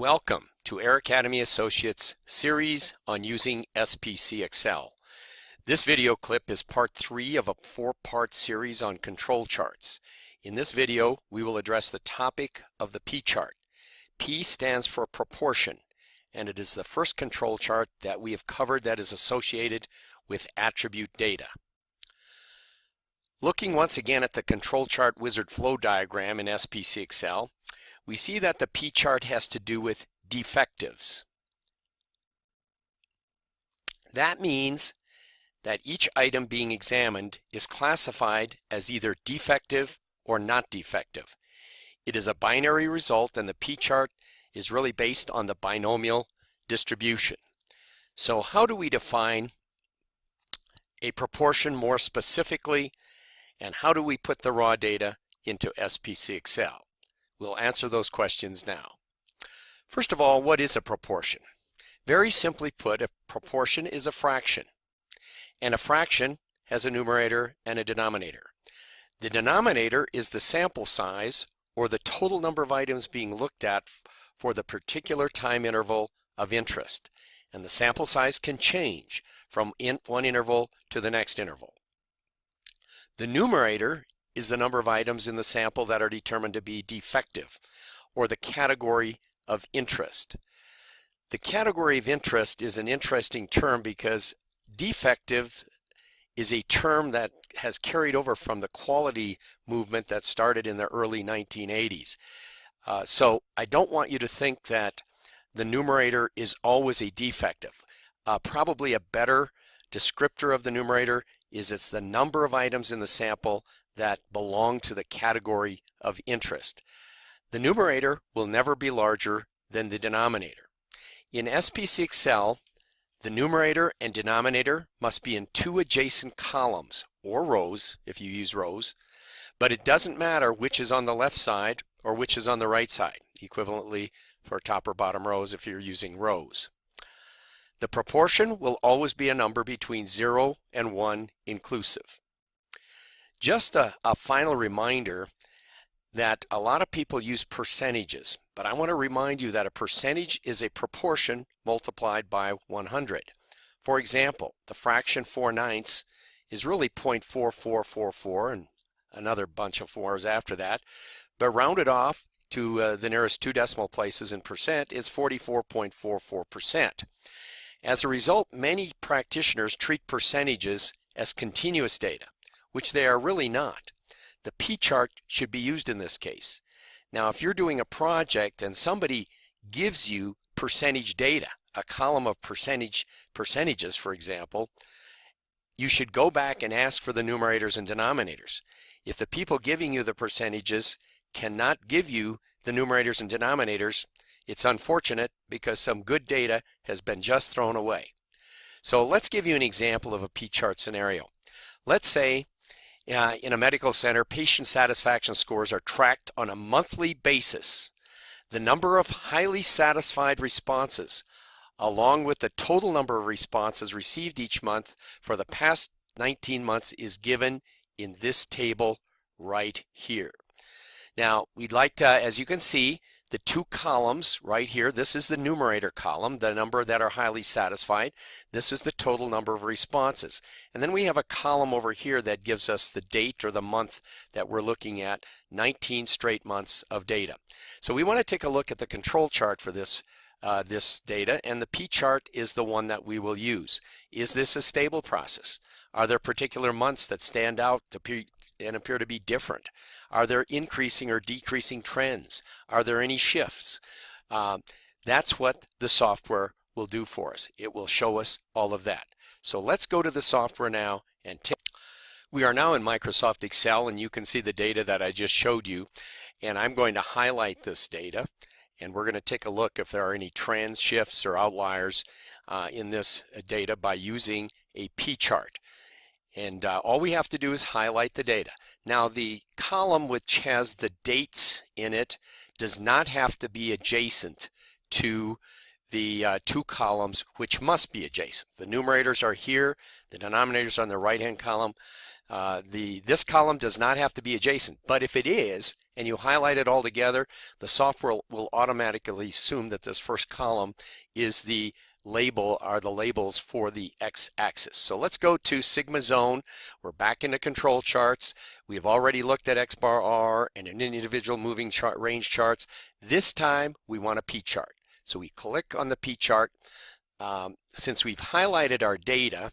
Welcome to Air Academy Associates series on using SPC XL. This video clip is part 3 of a 4-part series on control charts. In this video, we will address the topic of the P chart. P stands for proportion, and it is the first control chart that we have covered that is associated with attribute data. Looking once again at the control chart wizard flow diagram in SPC XL, we see that the P chart has to do with defectives. That means that each item being examined is classified as either defective or not defective. It is a binary result, and the P chart is really based on the binomial distribution. So how do we define a proportion more specifically, and how do we put the raw data into SPC XL? We'll answer those questions now. First of all, what is a proportion? Very simply put, a proportion is a fraction, and a fraction has a numerator and a denominator. The denominator is the sample size, or the total number of items being looked at for the particular time interval of interest, and the sample size can change from one interval to the next interval. The numerator is the number of items in the sample that are determined to be defective, or the category of interest. The category of interest is an interesting term because defective is a term that has carried over from the quality movement that started in the early 1980s. So I don't want you to think that the numerator is always a defective. Probably a better descriptor of the numerator is it's the number of items in the sample that belong to the category of interest. The numerator will never be larger than the denominator. In SPC XL, the numerator and denominator must be in 2 adjacent columns, or rows if you use rows, but it doesn't matter which is on the left side or which is on the right side, equivalently for top or bottom rows if you're using rows. The proportion will always be a number between 0 and 1 inclusive. Just a final reminder that a lot of people use percentages, but I want to remind you that a percentage is a proportion multiplied by 100. For example, the fraction 4/9 is really 0.4444 and another bunch of 4s after that, but rounded off to the nearest 2 decimal places in percent is 44.44%. As a result, many practitioners treat percentages as continuous data, which they are really not. The P chart should be used in this case. Now, if you're doing a project and somebody gives you percentage data, a column of percentages, for example, you should go back and ask for the numerators and denominators. If the people giving you the percentages cannot give you the numerators and denominators, it's unfortunate because some good data has been just thrown away. So let's give you an example of a P chart scenario. Let's say in a medical center, patient satisfaction scores are tracked on a monthly basis. The number of highly satisfied responses, along with the total number of responses received each month for the past 19 months, is given in this table right here. Now, we'd like to, as you can see, the 2 columns right here, this is the numerator column, the number that are highly satisfied. This is the total number of responses. And then we have a column over here that gives us the date or the month that we're looking at, 19 straight months of data. So we want to take a look at the control chart for this data, and the P chart is the one that we will use. Is this a stable process? Are there particular months that stand out and appear to be different? Are there increasing or decreasing trends? Are there any shifts? That's what the software will do for us. It will show us all of that. So let's go to the software now and we are now in Microsoft Excel, and you can see the data that I just showed you, and I'm going to highlight this data, and we're going to take a look if there are any trends, shifts, or outliers in this data by using a P chart. And all we have to do is highlight the data. Now, the column which has the dates in it does not have to be adjacent to the two columns which must be adjacent. The numerators are here, the denominators are on the right-hand column. This column does not have to be adjacent, but if it is, and you highlight it all together, the software will automatically assume that this first column is the labels for the x-axis. So let's go to sigma zone. We're back into control charts. We've already looked at x bar r and an individual moving chart range charts. This time we want a P chart. So we click on the P chart. Since we've highlighted our data,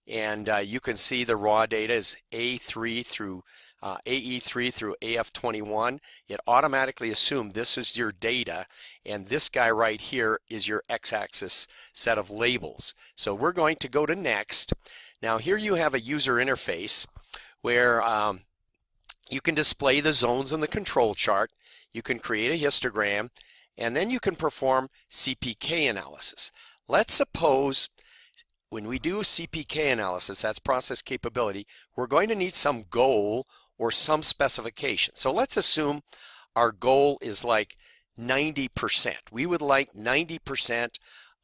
and you can see the raw data is AE3 through AF21. It automatically assumed this is your data, and this guy right here is your x-axis set of labels. So we're going to go to next. Now here you have a user interface where you can display the zones in the control chart, you can create a histogram, and then you can perform CPK analysis. Let's suppose when we do CPK analysis, that's process capability, we're going to need some goal or some specification. So let's assume our goal is like 90%. We would like 90%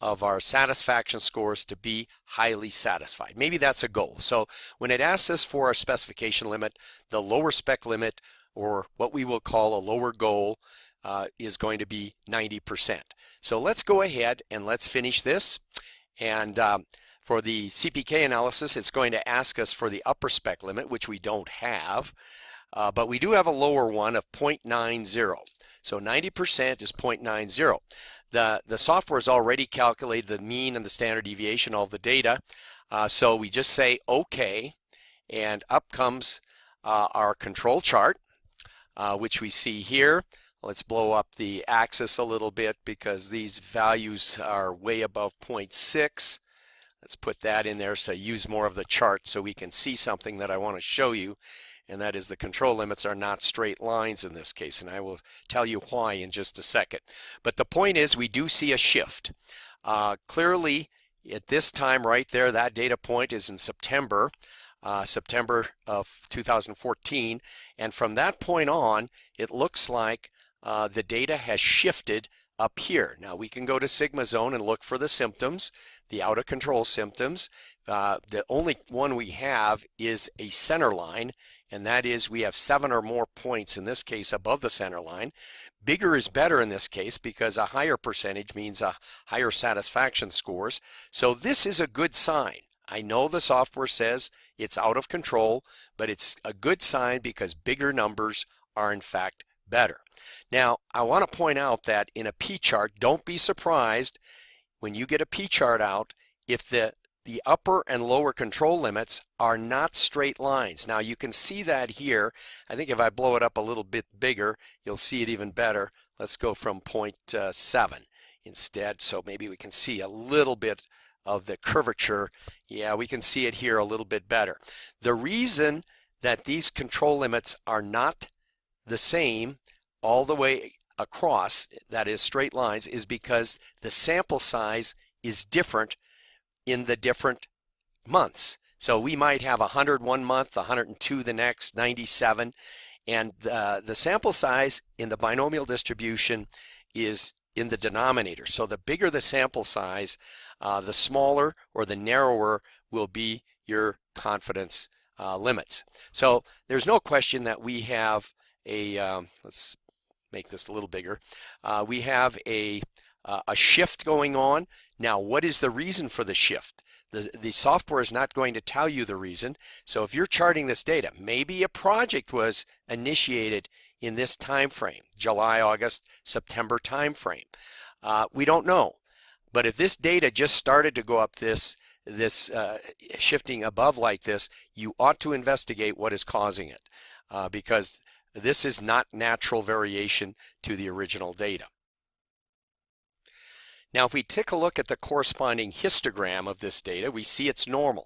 of our satisfaction scores to be highly satisfied. Maybe that's a goal. So when it asks us for a specification limit, the lower spec limit, or what we will call a lower goal, is going to be 90%. So let's go ahead and let's finish this. And for the CPK analysis, it's going to ask us for the upper spec limit, which we don't have, but we do have a lower one of 0.90. So 90% is 0.90. The software has already calculated the mean and the standard deviation, all the data. So we just say OK, and up comes our control chart, which we see here. Let's blow up the axis a little bit because these values are way above 0.6. Let's put that in there, so use more of the chart so we can see something that I want to show you, and that is the control limits are not straight lines in this case, and I will tell you why in just a second. But the point is we do see a shift. Clearly at this time right there, that data point is in September of 2014, and from that point on it looks like the data has shifted up here. Now we can go to sigma zone and look for the symptoms, the out of control symptoms. The only one we have is a center line, and that is we have 7 or more points in this case above the center line. Bigger is better in this case because a higher percentage means a higher satisfaction scores. So this is a good sign. I know the software says it's out of control, but it's a good sign because bigger numbers are in fact better. Now, I want to point out that in a P chart, don't be surprised when you get a P chart out if the upper and lower control limits are not straight lines. Now, you can see that here. I think if I blow it up a little bit bigger, you'll see it even better. Let's go from 0.7 instead, so maybe we can see a little bit of the curvature. Yeah, we can see it here a little bit better. The reason that these control limits are not the same all the way across, that is straight lines, is because the sample size is different in the different months. So we might have 100 one month, 102 the next, 97, and the sample size in the binomial distribution is in the denominator. So the bigger the sample size, the smaller or the narrower will be your confidence limits. So there's no question that we have let's make this a little bigger. We have a shift going on. Now, what is the reason for the shift? The software is not going to tell you the reason. So if you're charting this data, maybe a project was initiated in this time frame, July, August, September time frame. We don't know. But if this data just started to go up this shifting above like this, you ought to investigate what is causing it, because this is not natural variation to the original data. Now, if we take a look at the corresponding histogram of this data, we see it's normal.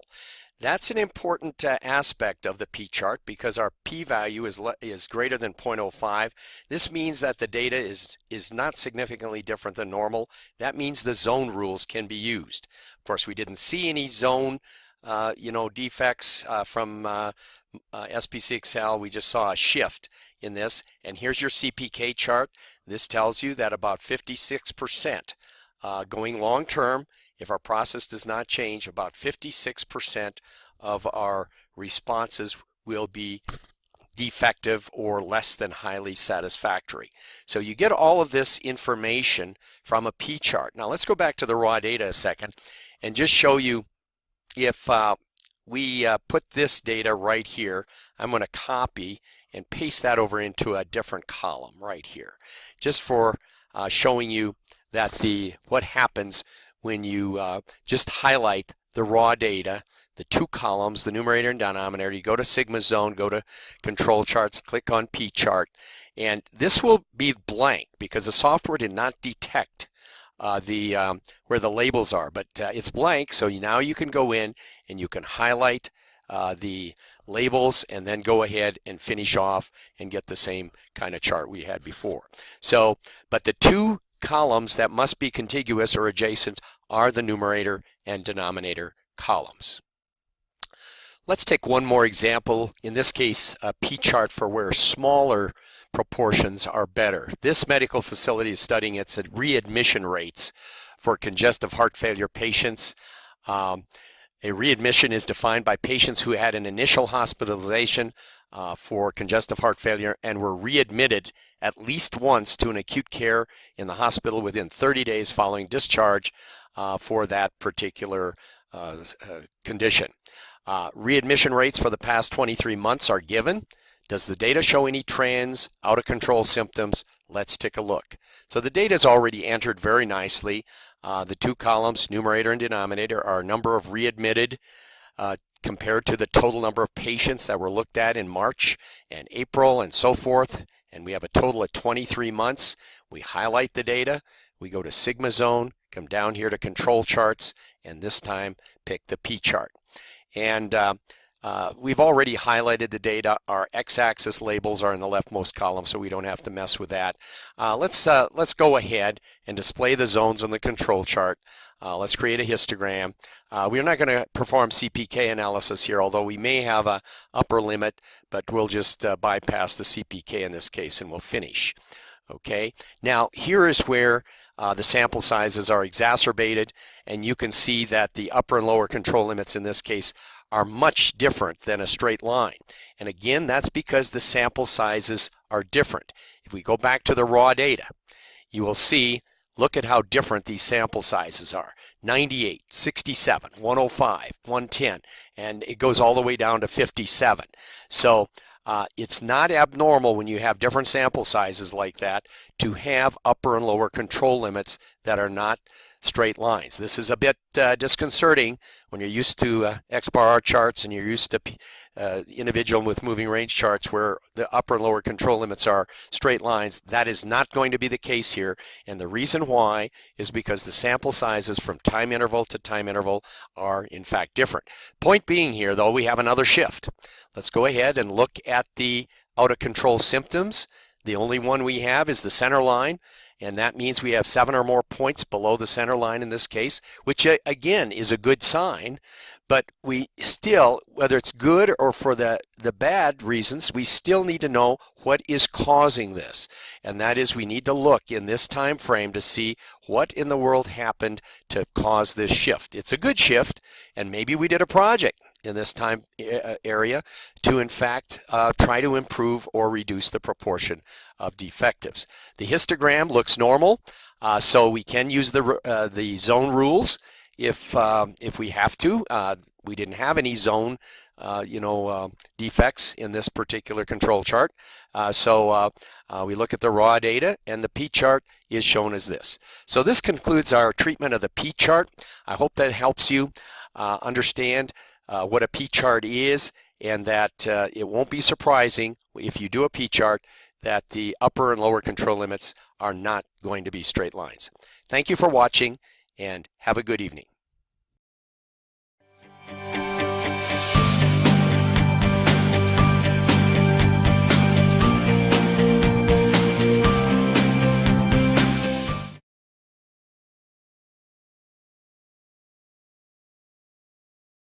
That's an important aspect of the p-chart because our p-value is greater than 0.05. This means that the data is not significantly different than normal. That means the zone rules can be used. Of course, we didn't see any zone defects from SPC XL. We just saw a shift in this. And here's your CPK chart. This tells you that about 56% going long term, if our process does not change, about 56% of our responses will be defective or less than highly satisfactory. So you get all of this information from a P-chart. Now let's go back to the raw data a second and just show you if we put this data right here. I'm going to copy and paste that over into a different column right here, just for showing you that what happens when you just highlight the raw data, the two columns, the numerator and denominator. You go to Sigma Zone, go to Control Charts, click on P Chart, and this will be blank because the software did not detect where the labels are, but it's blank. So now you can go in and you can highlight the labels and then go ahead and finish off and get the same kind of chart we had before. So, but the two columns that must be contiguous or adjacent are the numerator and denominator columns. Let's take one more example, in this case a P-chart for where smaller proportions are better. This medical facility is studying its readmission rates for congestive heart failure patients. A readmission is defined by patients who had an initial hospitalization for congestive heart failure and were readmitted at least once to an acute care in the hospital within 30 days following discharge for that particular condition. Readmission rates for the past 23 months are given. Does the data show any trends, out of control symptoms? Let's take a look. So the data is already entered very nicely. The two columns, numerator and denominator, are number of readmitted compared to the total number of patients that were looked at in March and April and so forth. And we have a total of 23 months. We highlight the data. We go to Sigma Zone, come down here to Control Charts, and this time pick the P chart. And we've already highlighted the data. Our x-axis labels are in the leftmost column, so we don't have to mess with that. Let's go ahead and display the zones on the control chart. Let's create a histogram. We're not going to perform CPK analysis here, although we may have a upper limit, but we'll just bypass the CPK in this case and we'll finish. Okay, now here is where the sample sizes are exacerbated, and you can see that the upper and lower control limits in this case are much different than a straight line. And again, that's because the sample sizes are different. If we go back to the raw data, you will see, look at how different these sample sizes are. 98, 67, 105, 110, and it goes all the way down to 57. So it's not abnormal when you have different sample sizes like that to have upper and lower control limits that are not straight lines. This is a bit disconcerting when you're used to X-bar charts and you're used to individual with moving range charts where the upper and lower control limits are straight lines. That is not going to be the case here, and the reason why is because the sample sizes from time interval to time interval are in fact different. Point being here, though, we have another shift. Let's go ahead and look at the out of control symptoms. The only one we have is the center line, and that means we have 7 or more points below the center line in this case, which again is a good sign. But we still, whether it's good or for the bad reasons, we still need to know what is causing this. And that is, we need to look in this time frame to see what in the world happened to cause this shift. It's a good shift, and maybe we did a project in this time area to in fact try to improve or reduce the proportion of defectives. The histogram looks normal, so we can use the zone rules if we have to. We didn't have any zone defects in this particular control chart, so we look at the raw data, and the P chart is shown as this. So this concludes our treatment of the P chart. I hope that helps you understand what a P chart is, and that it won't be surprising if you do a P chart that the upper and lower control limits are not going to be straight lines. Thank you for watching, and have a good evening.